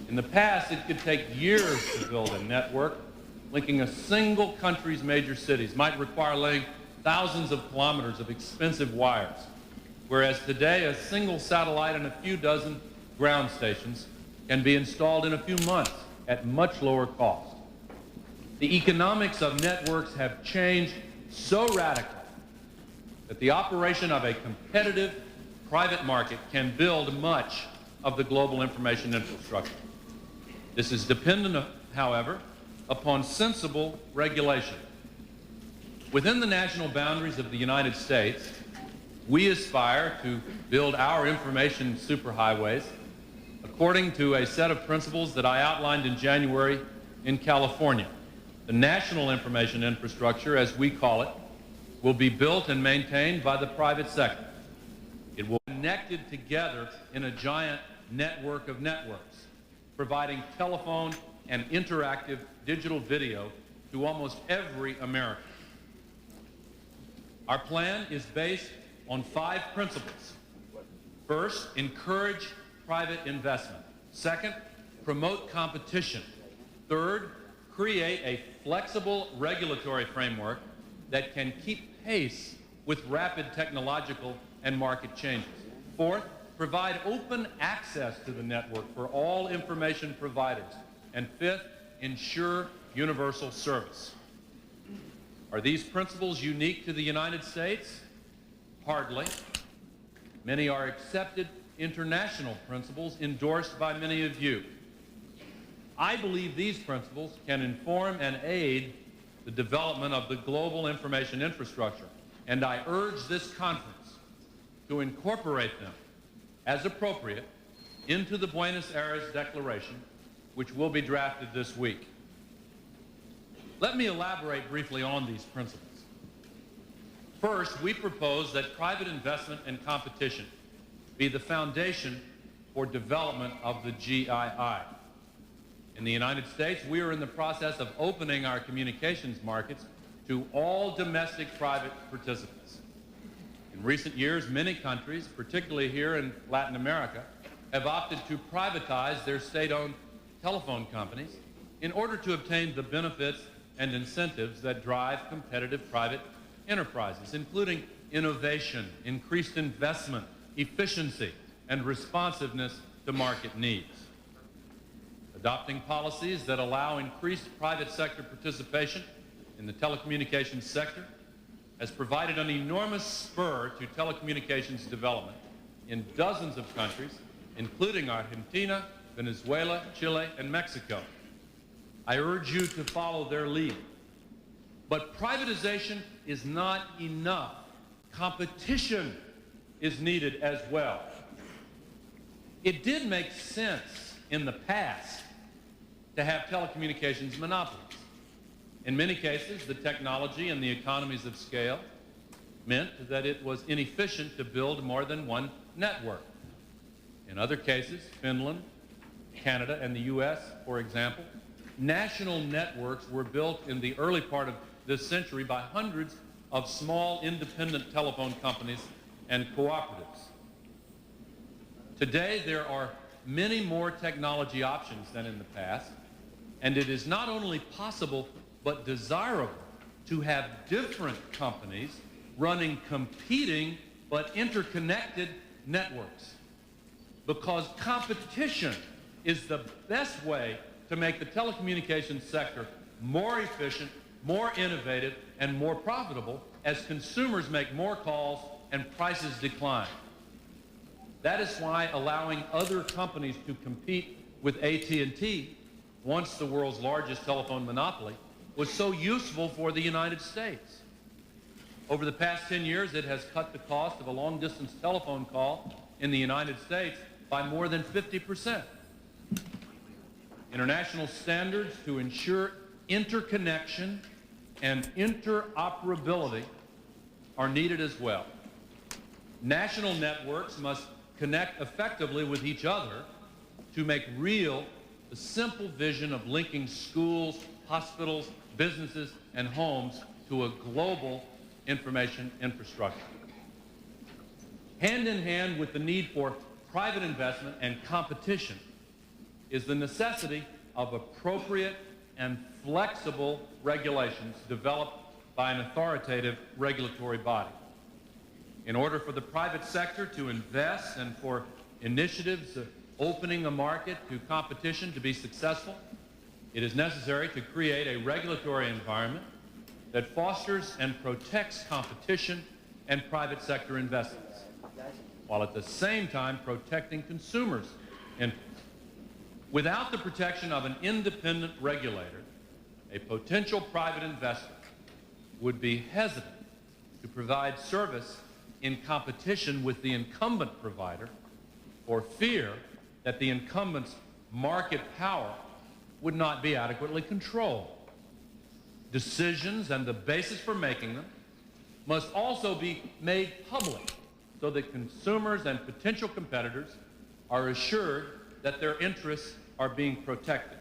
In the past, it could take years to build a network linking a single country's major cities, might require laying thousands of kilometers of expensive wires, whereas today a single satellite and a few dozen ground stations can be installed in a few months at much lower cost. The economics of networks have changed so radically that the operation of a competitive private market can build much of the global information infrastructure. This is dependent, however, upon sensible regulation. Within the national boundaries of the United States, we aspire to build our information superhighways according to a set of principles that I outlined in January in California. The national information infrastructure, as we call it, will be built and maintained by the private sector. It will be connected together in a giant network of networks, providing telephone and interactive digital video to almost every American. Our plan is based on 5 principles. First, encourage private investment. Second, promote competition. Third, create a flexible regulatory framework that can keep pace with rapid technological and market changes. Fourth, provide open access to the network for all information providers. And fifth, ensure universal service. Are these principles unique to the United States? Hardly. Many are accepted international principles endorsed by many of you. I believe these principles can inform and aid the development of the global information infrastructure, and I urge this conference to incorporate them as appropriate into the Buenos Aires Declaration, which will be drafted this week. Let me elaborate briefly on these principles. First, we propose that private investment and competition be the foundation for development of the GII. In the United States, we are in the process of opening our communications markets to all domestic private participants. In recent years, many countries, particularly here in Latin America, have opted to privatize their state-owned telephone companies in order to obtain the benefits and incentives that drive competitive private enterprises, including innovation, increased investment, efficiency, and responsiveness to market needs. Adopting policies that allow increased private sector participation in the telecommunications sector has provided an enormous spur to telecommunications development in dozens of countries, including Argentina, Venezuela, Chile, and Mexico. I urge you to follow their lead. But privatization is not enough. Competition is needed as well. It did make sense in the past to have telecommunications monopolies. In many cases, the technology and the economies of scale meant that it was inefficient to build more than one network. In other cases, Finland, Canada, and the US, for example, national networks were built in the early part of this century by hundreds of small independent telephone companies and cooperatives. Today, there are many more technology options than in the past, and it is not only possible but desirable to have different companies running competing but interconnected networks, because competition is the best way to make the telecommunications sector more efficient, more innovative, and more profitable as consumers make more calls and prices decline. That is why allowing other companies to compete with AT&T, once the world's largest telephone monopoly, was so useful for the United States. Over the past 10 years, it has cut the cost of a long-distance telephone call in the United States by more than 50%. International standards to ensure interconnection and interoperability are needed as well. National networks must connect effectively with each other to make real the simple vision of linking schools, hospitals, businesses, and homes to a global information infrastructure. Hand in hand with the need for private investment and competition, is the necessity of appropriate and flexible regulations developed by an authoritative regulatory body. In order for the private sector to invest and for initiatives opening a market to competition to be successful, it is necessary to create a regulatory environment that fosters and protects competition and private sector investments, while at the same time protecting consumers' interests. Without the protection of an independent regulator, a potential private investor would be hesitant to provide service in competition with the incumbent provider for fear that the incumbent's market power would not be adequately controlled. Decisions and the basis for making them must also be made public so that consumers and potential competitors are assured that their interests are being protected.